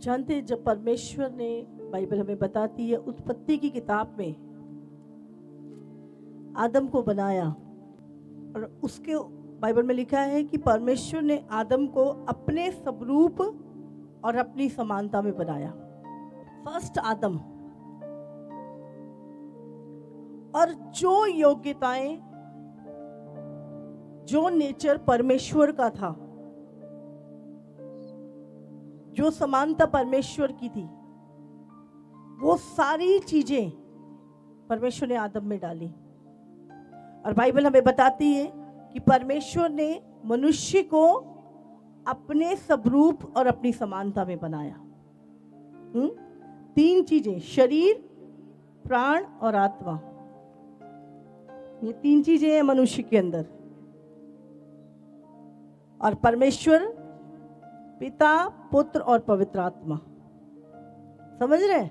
जानते हैं, जब परमेश्वर ने, बाइबल हमें बताती है, उत्पत्ति की किताब में आदम को बनाया और उसके बाइबल में लिखा है कि परमेश्वर ने आदम को अपने स्वरूप और अपनी समानता में बनाया। फर्स्ट आदम। और जो योग्यताएं, जो नेचर परमेश्वर का था, जो समानता परमेश्वर की थी, वो सारी चीजें परमेश्वर ने आदम में डाली। और बाइबल हमें बताती है कि परमेश्वर ने मनुष्य को अपने स्वरूप और अपनी समानता में बनाया। 3 चीजें, शरीर, प्राण और आत्मा, ये 3 चीजें हैं मनुष्य के अंदर। और परमेश्वर पिता, पुत्र और पवित्र आत्मा, समझ रहे?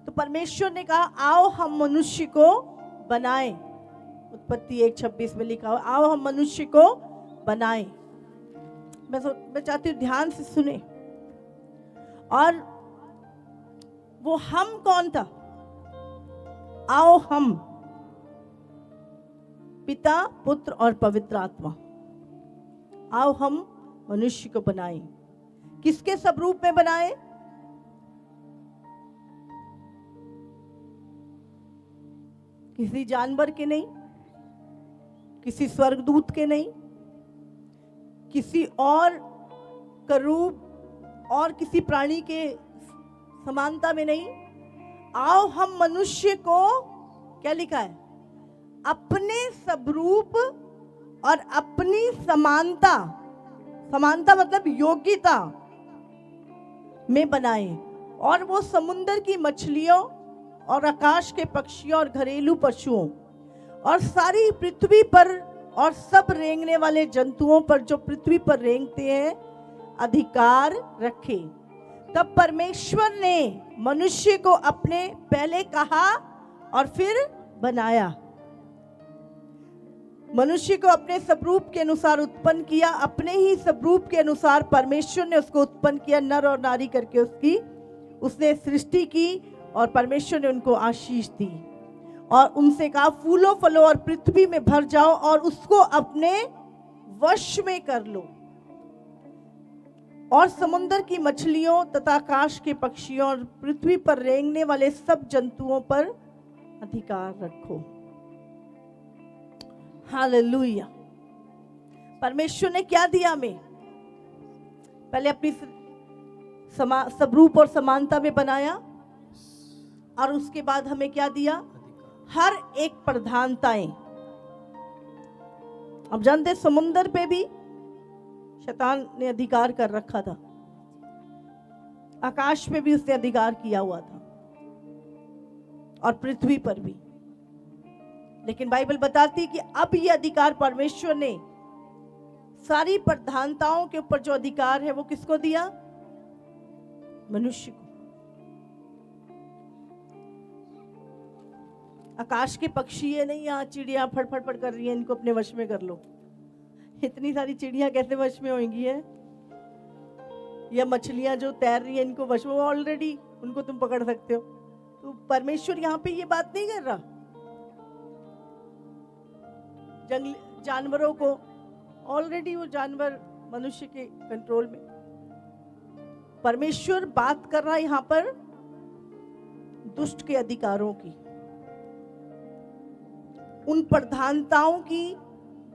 तो परमेश्वर ने कहा आओ हम मनुष्य को बनाएं। उत्पत्ति 1:26 में लिखा हुआ, आओ हम मनुष्य को बनाएं। मैं चाहती हूँ ध्यान से सुने। और वो हम कौन था? आओ हम, पिता, पुत्र और पवित्र आत्मा, आओ हम मनुष्य को बनाएं। किसके स्वरूप में बनाए? किसी जानवर के नहीं, किसी स्वर्गदूत के नहीं, किसी और करूब और किसी प्राणी के समानता में नहीं। आओ हम मनुष्य को, क्या लिखा है? अपने स्वरूप और अपनी समानता, समानता मतलब योग्यता में बनाए। और वो समुद्र की मछलियों और आकाश के पक्षियों और घरेलू पशुओं और सारी पृथ्वी पर और सब रेंगने वाले जंतुओं पर जो पृथ्वी पर रेंगते हैं अधिकार रखे। तब परमेश्वर ने मनुष्य को अपने, पहले कहा और फिर बनाया। मनुष्य को अपने स्वरूप के अनुसार उत्पन्न किया, अपने ही स्वरूप के अनुसार परमेश्वर ने उसको उत्पन्न किया, नर और नारी करके उसने सृष्टि की। और परमेश्वर ने उनको आशीष दी और उनसे कहा फूलों फलों और पृथ्वी में भर जाओ और उसको अपने वश में कर लो और समुद्र की मछलियों तथा आकाश के पक्षियों और पृथ्वी पर रेंगने वाले सब जंतुओं पर अधिकार रखो। हालेलुया। परमेश्वर ने क्या दिया हमें? पहले अपनी स्वरूप और समानता में बनाया और उसके बाद हमें क्या दिया? हर एक प्रधानताएं। अब जानते, समुद्र पे भी शैतान ने अधिकार कर रखा था, आकाश पे भी उसने अधिकार किया हुआ था और पृथ्वी पर भी। लेकिन बाइबल बताती कि अब ये अधिकार परमेश्वर ने, सारी प्रधानताओं के ऊपर जो अधिकार है वो किसको दिया? मनुष्य को। आकाश के पक्षी ये नहीं, यहाँ चिड़िया फड़फड़ कर रही है, इनको अपने वश में कर लो। इतनी सारी चिड़िया कैसे वश में होंगी है? या मछलियां जो तैर रही है, इनको वश में, ऑलरेडी उनको तुम पकड़ सकते हो। तो परमेश्वर यहाँ पे ये बात नहीं कर रहा। जंगली जानवरों को ऑलरेडी, वो जानवर मनुष्य के कंट्रोल में। परमेश्वर बात कर रहा है यहाँ पर दुष्ट के अधिकारों की, उन प्रधानताओं की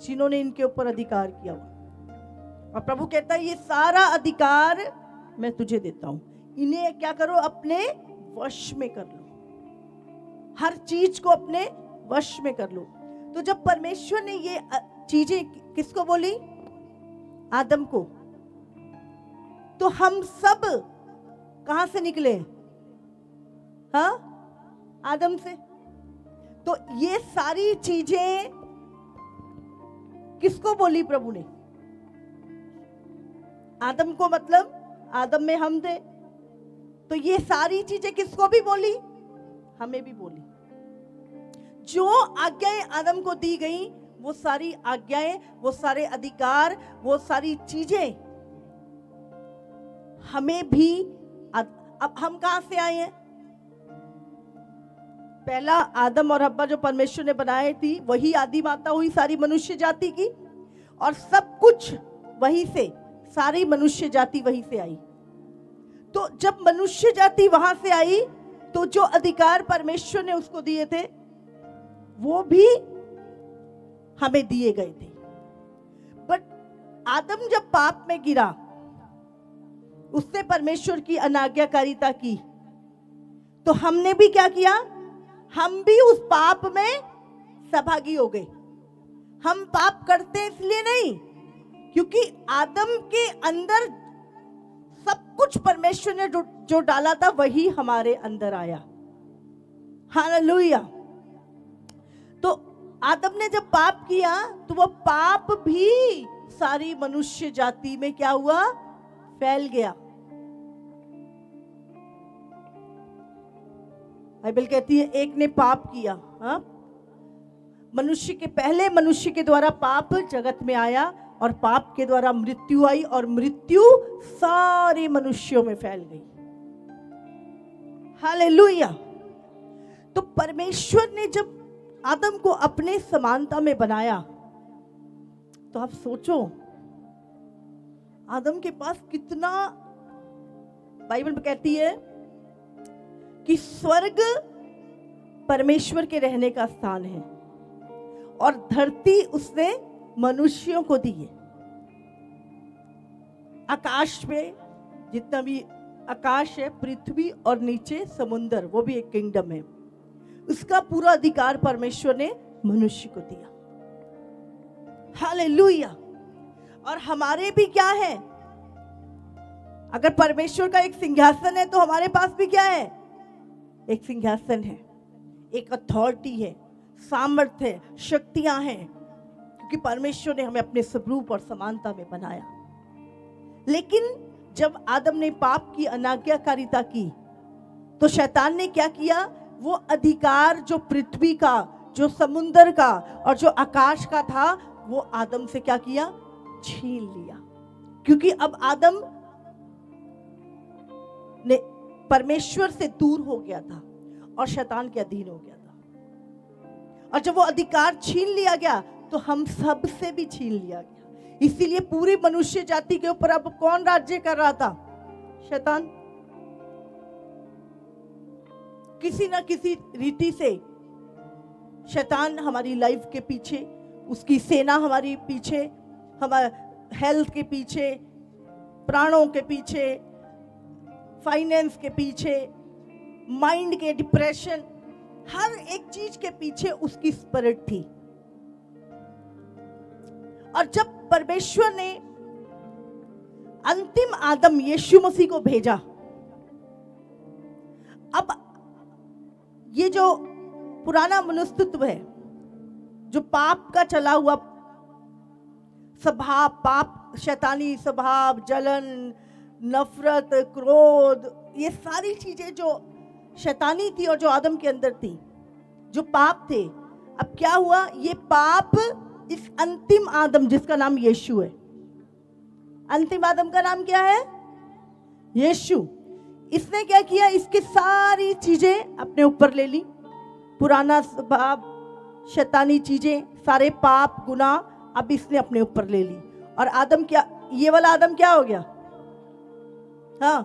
जिन्होंने इनके ऊपर अधिकार किया हुआ। और प्रभु कहता है ये सारा अधिकार मैं तुझे देता हूं, इन्हें क्या करो? अपने वश में कर लो, हर चीज को अपने वश में कर लो। तो जब परमेश्वर ने ये चीजें किसको बोली? आदम को। तो हम सब कहां से निकले? हाँ, आदम से। तो ये सारी चीजें किसको बोली प्रभु ने? आदम को, मतलब आदम में हम थे। तो ये सारी चीजें किसको भी बोली? हमें भी बोली। जो आज्ञाएं आदम को दी गई, वो सारी आज्ञाएं, वो सारे अधिकार, वो सारी चीजें हमें भी अब हम कहां से आए हैं? पहला आदम और हव्वा जो परमेश्वर ने बनाए थी, वही आदि माता हुई सारी मनुष्य जाति की, और सब कुछ वहीं से, सारी मनुष्य जाति वहीं से आई। तो जब मनुष्य जाति वहां से आई तो जो अधिकार परमेश्वर ने उसको दिए थे वो भी हमें दिए गए थे। बट आदम जब पाप में गिरा, उसने परमेश्वर की अनाज्ञाकारिता की, तो हमने भी क्या किया? हम भी उस पाप में सहभागी हो गए। हम पाप करते इसलिए नहीं, क्योंकि आदम के अंदर सब कुछ परमेश्वर ने जो डाला था वही हमारे अंदर आया। हालेलुया। तो आदम ने जब पाप किया तो वो पाप भी सारी मनुष्य जाति में क्या हुआ? फैल गया। बाइबल कहती है एक ने पाप किया। हाँ, पहले मनुष्य के द्वारा पाप जगत में आया, और पाप के द्वारा मृत्यु आई, और मृत्यु सारे मनुष्यों में फैल गई। हालेलुया। तो परमेश्वर ने जब आदम को अपने समानता में बनाया, तो आप सोचो आदम के पास कितना, बाइबल में कहती है कि स्वर्ग परमेश्वर के रहने का स्थान है, और धरती उसने मनुष्यों को दी है। आकाश में जितना भी आकाश है, पृथ्वी और नीचे समुद्र, वो भी एक किंगडम है, उसका पूरा अधिकार परमेश्वर ने मनुष्य को दिया। हालेलुया। और हमारे भी क्या है? अगर परमेश्वर का एक सिंहासन है तो हमारे पास भी क्या है? एक सिंहासन है, एक अथॉरिटी है, सामर्थ्य है, शक्तियां हैं, क्योंकि परमेश्वर ने हमें अपने स्वरूप और समानता में बनाया। लेकिन जब आदम ने पाप की अनाज्ञाकारिता की, तो शैतान ने क्या किया? वो अधिकार जो पृथ्वी का, जो समुद्र का और जो आकाश का था, वो आदम से क्या किया? छीन लिया। क्योंकि अब आदम ने परमेश्वर से दूर हो गया था और शैतान के अधीन हो गया था। और जब वो अधिकार छीन लिया गया तो हम सब से भी छीन लिया गया। इसीलिए पूरी मनुष्य जाति के ऊपर अब कौन राज्य कर रहा था? शैतान। किसी ना किसी रीति से शैतान हमारी लाइफ के पीछे, उसकी सेना हमारी पीछे, हमारे हेल्थ के पीछे, प्राणों के पीछे, फाइनेंस के पीछे, माइंड के, डिप्रेशन, हर एक चीज के पीछे उसकी स्पिरिट थी। और जब परमेश्वर ने अंतिम आदम यीशु मसीह को भेजा, अब ये जो पुराना मनुष्यत्व है, जो पाप का चला हुआ स्वभाव, पाप, शैतानी स्वभाव, जलन, नफरत, क्रोध, ये सारी चीजें जो शैतानी थी और जो आदम के अंदर थी, जो पाप थे, अब क्या हुआ? ये पाप इस अंतिम आदम, जिसका नाम यीशु है, अंतिम आदम का नाम क्या है? यीशु। इसने क्या किया? इसकी सारी चीजें अपने ऊपर ले ली। पुराना स्वभाव, शैतानी चीजें, सारे पाप, गुनाह, अब इसने अपने ऊपर ले ली। और आदम क्या, ये वाला आदम क्या हो गया? हाँ,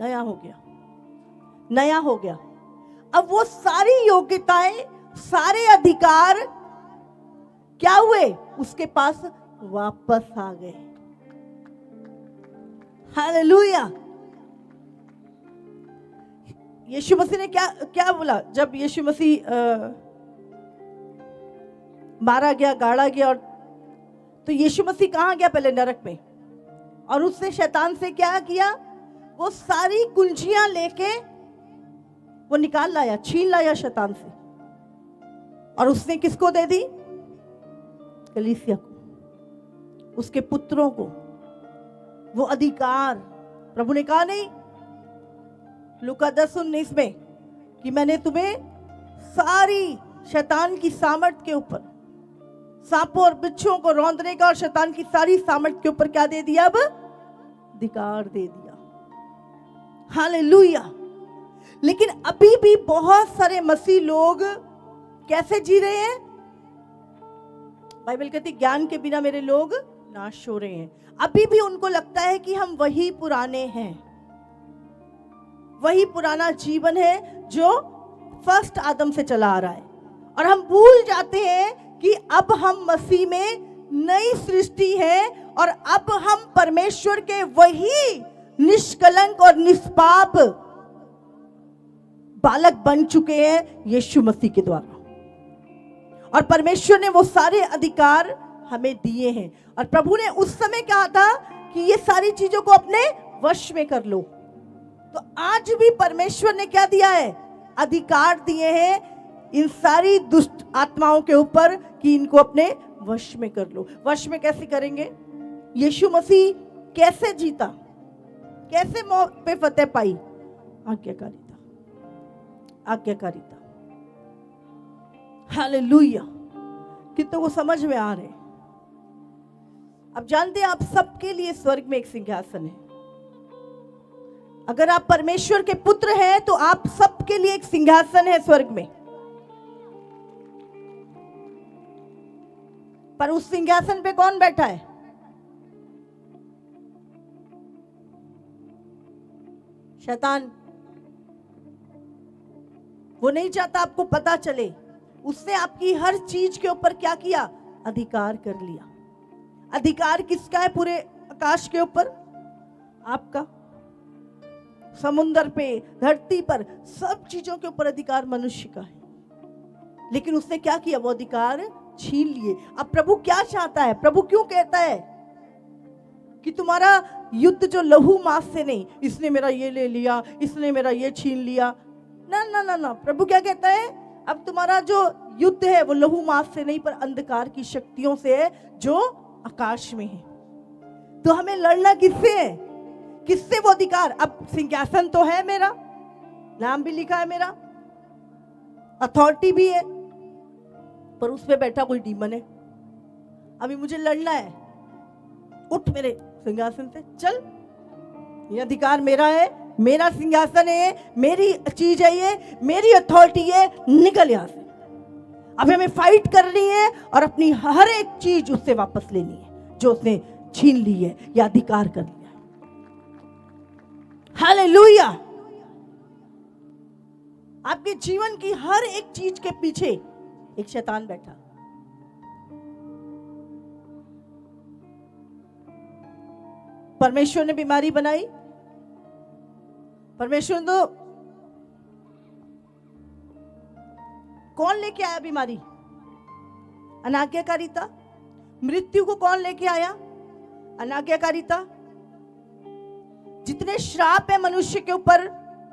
नया हो गया, नया हो गया। अब वो सारी योग्यताएं, सारे अधिकार क्या हुए? उसके पास वापस आ गए। हालेलुया। यीशु मसीह ने क्या क्या बोला? जब यीशु मसीह मारा गया, गाड़ा गया, और तो यीशु मसीह कहाँ गया? पहले नरक में। और उसने शैतान से क्या किया? वो सारी कुंजियां लेके वो निकाल लाया, छीन लाया शैतान से। और उसने किसको दे दी? कलीसिया को, उसके पुत्रों को वो अधिकार। प्रभु ने कहा नहीं लूका 10:19 में कि मैंने तुम्हें सारी शैतान की सामर्थ के ऊपर, सांपों और बिच्छुओं को रौंदने का और शैतान की सारी सामर्थ के ऊपर क्या दे दिया? अब अधिकार दे दिया। हालेलुया। लेकिन अभी भी बहुत सारे मसीह लोग कैसे जी रहे हैं? बाइबल कहती ज्ञान के बिना मेरे लोग नाश हो रहे हैं। अभी भी उनको लगता है कि हम वही पुराने हैं, वही पुराना जीवन है जो फर्स्ट आदम से चला आ रहा है, और हम भूल जाते हैं कि अब हम मसीह में नई सृष्टि है और अब हम परमेश्वर के वही निष्कलंक और निष्पाप बालक बन चुके हैं यीशु मसीह के द्वारा। और परमेश्वर ने वो सारे अधिकार हमें दिए हैं, और प्रभु ने उस समय कहा था कि ये सारी चीजों को अपने वश में कर लो। तो आज भी परमेश्वर ने क्या दिया है? अधिकार दिए हैं इन सारी दुष्ट आत्माओं के ऊपर कि इनको अपने वश में कर लो। वश में कैसे करेंगे? यीशु मसीह कैसे जीता, कैसे मौत पे फतेह पाई? आज्ञाकारिता, आज्ञाकारिता। हालेलुया। कितनों को समझ में आ रहे? अब जानते हैं आप सबके लिए स्वर्ग में एक सिंहासन है। अगर आप परमेश्वर के पुत्र हैं तो आप सबके लिए एक सिंहासन है स्वर्ग में। पर उस सिंहासन पे कौन बैठा है? शैतान। वो नहीं चाहता आपको पता चले। उसने आपकी हर चीज के ऊपर क्या किया? अधिकार कर लिया। अधिकार किसका है पूरे आकाश के ऊपर? आपका। समुद्र पे, धरती पर, सब चीजों के ऊपर अधिकार मनुष्य का है। लेकिन उसने क्या किया? वो अधिकार छीन लिए। अब प्रभु क्या चाहता है? प्रभु क्यों कहता है कि तुम्हारा युद्ध जो लहू मांस से नहीं, इसने मेरा ये ले लिया, इसने मेरा ये छीन लिया, ना ना ना ना। प्रभु क्या कहता है? अब तुम्हारा जो युद्ध है वो लहू मांस से नहीं, पर अंधकार की शक्तियों से है जो आकाश में है। तो हमें लड़ना किससे है? किससे वो अधिकार? अब सिंहासन तो है मेरा, नाम भी लिखा है मेरा, अथॉरिटी भी है, पर उस पे बैठा कोई डीमन है। अभी मुझे लड़ना है, उठ मेरे सिंहासन से, चल, ये अधिकार मेरा है, मेरा सिंहासन है, मेरी चीज है, ये मेरी अथॉरिटी है, निकल यहां से। अब हमें फाइट करनी है और अपनी हर एक चीज उससे वापस लेनी है जो उसने छीन ली है या अधिकार कर लिया है। हालेलुया। आपके जीवन की हर एक चीज के पीछे एक शैतान बैठा। परमेश्वर ने बीमारी बनाई, परमेश्वर ने तो कौन लेके आया बीमारी? अनाज्ञाकारिता। मृत्यु को कौन लेके आया? अनाज्ञाकारिता। जितने श्राप है मनुष्य के ऊपर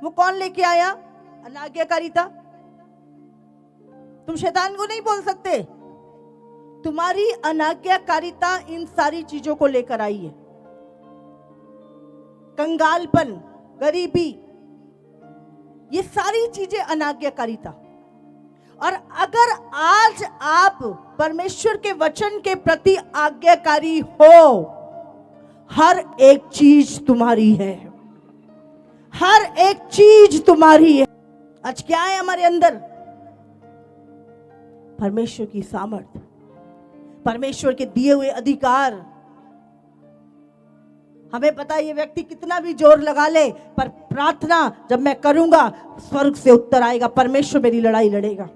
वो कौन लेके आया? अनाज्ञाकारिता। तुम शैतान को नहीं बोल सकते, तुम्हारी अनाज्ञाकारिता इन सारी चीजों को लेकर आई है। कंगालपन, गरीबी, ये सारी चीजें अनाज्ञाकारिता। और अगर आज आप परमेश्वर के वचन के प्रति आज्ञाकारी हो, हर एक चीज तुम्हारी है, हर एक चीज तुम्हारी है। आज क्या है हमारे अंदर? परमेश्वर की सामर्थ, परमेश्वर के दिए हुए अधिकार। हमें पता है ये व्यक्ति कितना भी जोर लगा ले, पर प्रार्थना जब मैं करूंगा स्वर्ग से उत्तर आएगा, परमेश्वर मेरी लड़ाई लड़ेगा।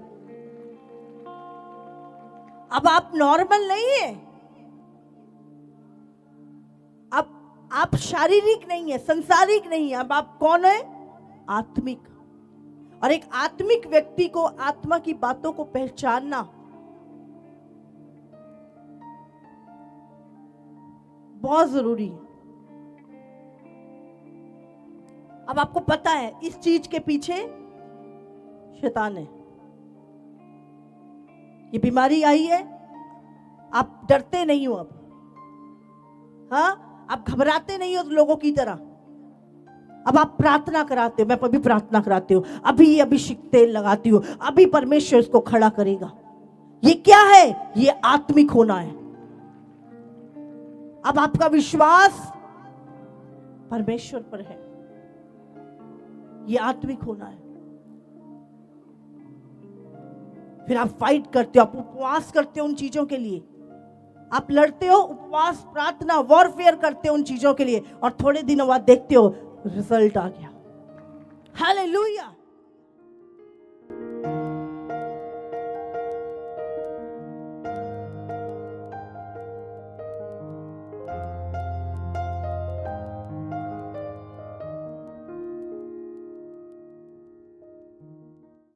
अब आप नॉर्मल नहीं है, अब आप शारीरिक नहीं है, संसारिक नहीं है, अब आप कौन है? आत्मिक। और एक आत्मिक व्यक्ति को आत्मा की बातों को पहचानना बहुत जरूरी है। अब आपको पता है इस चीज के पीछे शैतान है, ये बीमारी आई है, आप डरते नहीं हो अब, हाँ, आप घबराते नहीं हो लोगों की तरह। अब आप प्रार्थना कराते हो, मैं अभी प्रार्थना कराती हूँ, अभी अभिषेक तेल लगाती हूँ, अभी परमेश्वर इसको खड़ा करेगा। ये क्या है? ये आत्मिक होना है। अब आपका विश्वास परमेश्वर पर है। ये आत्मिक होना है। फिर आप फाइट करते हो, आप उपवास करते हो उन चीजों के लिए, आप लड़ते हो, उपवास प्रार्थना वॉरफेयर करते हो उन चीजों के लिए, और थोड़े दिनों बाद देखते हो रिजल्ट आ गया। हालेलुया।